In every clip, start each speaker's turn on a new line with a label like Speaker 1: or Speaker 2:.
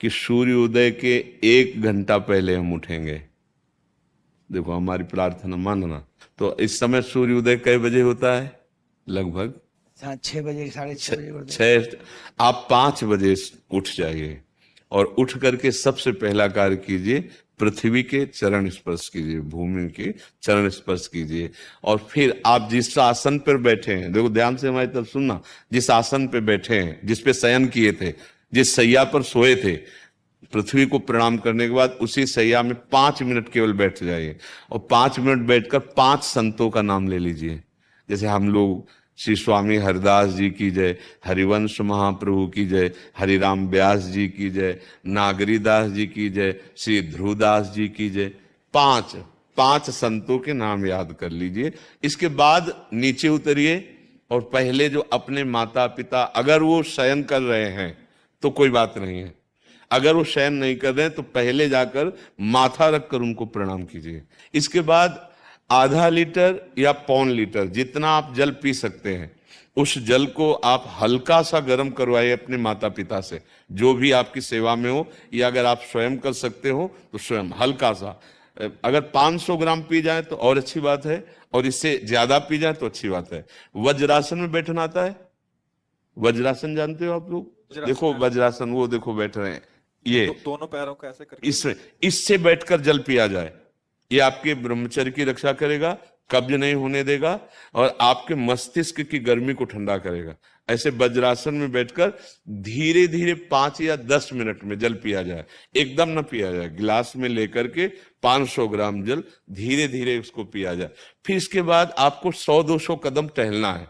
Speaker 1: कि सूर्योदय के 1 घंटा पहले हम उठेंगे। देखो हमारी प्रार्थना मानना। तो इस समय सूर्योदय कई बजे होता है? लगभग
Speaker 2: 6 बजे, 6:30 बजे गुरुदेव।
Speaker 1: छः। आप 5 बजे उठ जाइए और उठ करके सबसे पहला कार्य कीजिए, पृथ्वी के चरण स्पर्श कीजिए, भूमि के चरण स्पर्श कीजिए। और फिर आप जिस आसन पर बैठे हैं, देखो ध्यान से हमारी तरफ सुनना, जिस आसन पे बैठे हैं, जिस पे शयन किए थे, जिस सैया पर सोए थे, पृथ्वी को प्रणाम करने के बाद उसी सैया में 5 मिनट केवल बैठ जाइए और 5 मिनट बैठकर 5 संतों का नाम ले लीजिए। जैसे हम लोग श्री स्वामी हरिदास जी की जय, हरिवंश महाप्रभु की जय, हरिराम व्यास जी की जय, नागरीदास जी की जय, श्री ध्रुवदास जी की जय, पांच पांच संतों के नाम याद कर लीजिए। इसके बाद नीचे उतरिए और पहले जो अपने माता पिता, अगर वो शयन कर रहे हैं तो कोई बात नहीं है, अगर वो शयन नहीं कर रहे हैं तो पहले जाकर माथा रखकर उनको प्रणाम कीजिए। इसके बाद आधा लीटर या पौन लीटर जितना आप जल पी सकते हैं, उस जल को आप हल्का सा गर्म करवाइए अपने माता पिता से, जो भी आपकी सेवा में हो, या अगर आप स्वयं कर सकते हो तो स्वयं हल्का सा। अगर 500 ग्राम पी जाए तो और अच्छी बात है, और इससे ज्यादा पी जाए तो अच्छी बात है। वज्रासन में बैठना आता है? वज्रासन जानते हो आप लोग? देखो वज्रासन, वो देखो बैठ रहे हैं, ये
Speaker 3: दोनों पैरों को ऐसे करके
Speaker 1: इससे बैठकर जल पिया जाए। ये आपके ब्रह्मचर्य की रक्षा करेगा, कब्ज नहीं होने देगा और आपके मस्तिष्क की गर्मी को ठंडा करेगा। ऐसे वज्रासन में बैठकर धीरे धीरे 5 या 10 मिनट में जल पिया जाए, एकदम न पिया जाए। गिलास में लेकर के 500 ग्राम जल धीरे धीरे उसको पिया जाए। फिर इसके बाद आपको 100-200 कदम टहलना है।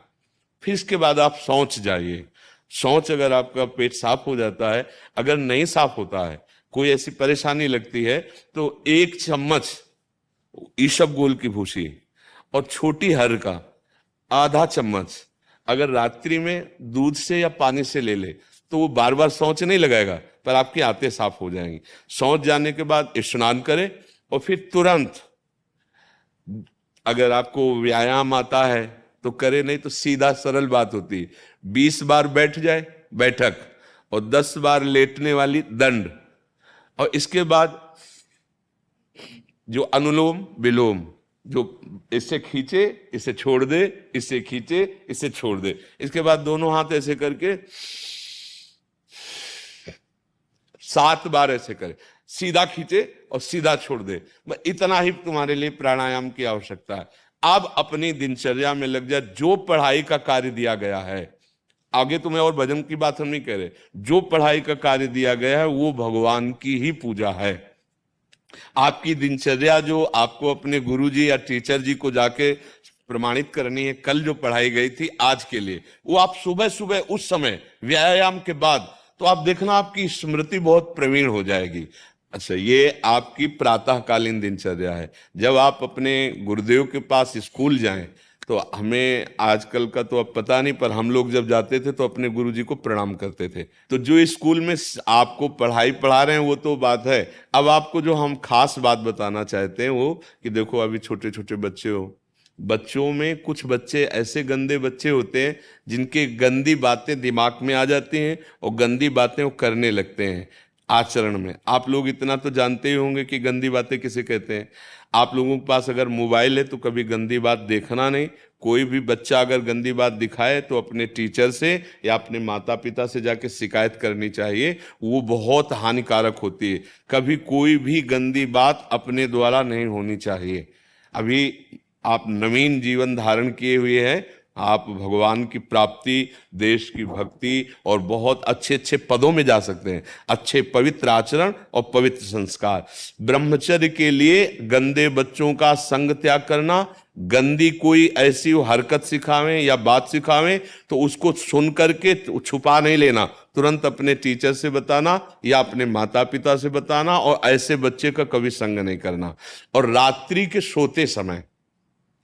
Speaker 1: फिर इसके बाद आप शौच जाइए। शौच, अगर आपका पेट साफ हो जाता है, अगर नहीं साफ होता है, कोई ऐसी परेशानी लगती है, तो 1 चम्मच ईसबगोल की भूसी और छोटी हर का आधा चम्मच अगर रात्रि में दूध से या पानी से ले ले तो वो बार बार शौच नहीं लगाएगा, पर आपकी आंतें साफ हो जाएंगी। शौच जाने के बाद स्नान करें और फिर तुरंत, अगर आपको व्यायाम आता है तो करे, नहीं तो सीधा सरल बात होती है, 20 बार बैठ जाए बैठक और 10 बार लेटने वाली दंड। और इसके बाद जो अनुलोम विलोम, जो इससे खींचे इसे छोड़ दे, इससे खींचे इसे छोड़ दे, इसके बाद दोनों हाथ ऐसे करके 7 बार ऐसे करे, सीधा खींचे और सीधा छोड़ दे। इतना ही तुम्हारे लिए प्राणायाम की आवश्यकता है। अब अपनी दिनचर्या में लग जा। जो पढ़ाई का कार्य दिया गया है, आगे तुम्हें और भजन की बात हम नहीं कह रहे, जो पढ़ाई का कार्य दिया गया है वो भगवान की ही पूजा है। आपकी दिनचर्या जो आपको अपने गुरुजी या टीचर जी को जाके प्रमाणित करनी है, कल जो पढ़ाई गई थी आज के लिए, वो आप सुबह सुबह उस समय व्यायाम के बाद, तो आप देखना आपकी स्मृति बहुत प्रवीण हो जाएगी। अच्छा, ये आपकी प्रातःकालीन दिनचर्या है। जब आप अपने गुरुदेव के पास स्कूल जाएं, तो हमें आजकल का तो अब पता नहीं, पर हम लोग जब जाते थे तो अपने गुरुजी को प्रणाम करते थे। तो जो स्कूल में आपको पढ़ाई पढ़ा रहे हैं वो तो बात है, अब आपको जो हम खास बात बताना चाहते हैं वो कि देखो अभी छोटे छोटे बच्चे हो, बच्चों में कुछ बच्चे ऐसे गंदे बच्चे होते हैं जिनके गंदी बातें दिमाग में आ जाती हैं और गंदी बातें वो करने लगते हैं आचरण में। आप लोग इतना तो जानते ही होंगे कि गंदी बातें किसे कहते हैं। आप लोगों के पास अगर मोबाइल है तो कभी गंदी बात देखना नहीं। कोई भी बच्चा अगर गंदी बात दिखाए तो अपने टीचर से या अपने माता पिता से जाके शिकायत करनी चाहिए, वो बहुत हानिकारक होती है। कभी कोई भी गंदी बात अपने द्वारा नहीं होनी चाहिए। अभी आप नवीन जीवन धारण किए हुए हैं, आप भगवान की प्राप्ति, देश की भक्ति और बहुत अच्छे अच्छे पदों में जा सकते हैं। अच्छे पवित्र आचरण और पवित्र संस्कार। ब्रह्मचर्य के लिए गंदे बच्चों का संग त्याग करना, गंदी कोई ऐसी हरकत सिखावें या बात सिखावें तो उसको सुन करके छुपा नहीं लेना, तुरंत अपने टीचर से बताना या अपने माता पिता से बताना, और ऐसे बच्चे का कभी संग नहीं करना। और रात्रि के सोते समय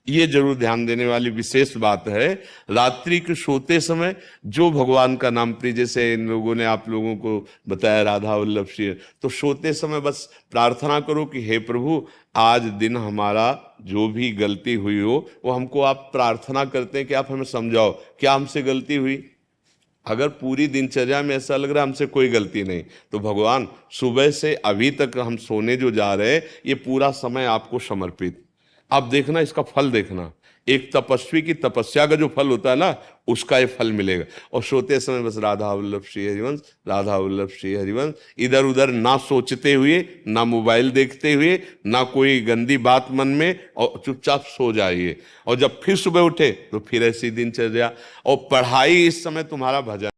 Speaker 1: ये जरूर ध्यान देने वाली विशेष बात है, रात्रि के सोते समय जो भगवान का नाम प्रिय, जैसे इन लोगों ने आप लोगों को बताया राधा वल्लभ श्री, तो सोते समय बस प्रार्थना करो कि हे प्रभु, आज दिन हमारा जो भी गलती हुई हो वो हमको आप प्रार्थना करते हैं कि आप हमें समझाओ क्या हमसे गलती हुई। अगर पूरी दिनचर्या में ऐसा लग रहा है हमसे कोई गलती नहीं, तो भगवान सुबह से अभी तक हम सोने जो जा रहे हैं ये पूरा समय आपको समर्पित। आप देखना इसका फल देखना, एक तपस्वी की तपस्या का जो फल होता है ना उसका ये फल मिलेगा। और सोते समय बस राधा वल्लभ श्री हरिवंश, राधा वल्लभ श्री हरिवंश, इधर उधर ना सोचते हुए, ना मोबाइल देखते हुए, ना कोई गंदी बात मन में, और चुपचाप सो जाइए। और जब फिर सुबह उठे तो फिर ऐसी दिनचर्या। और पढ़ाई इस समय तुम्हारा भजन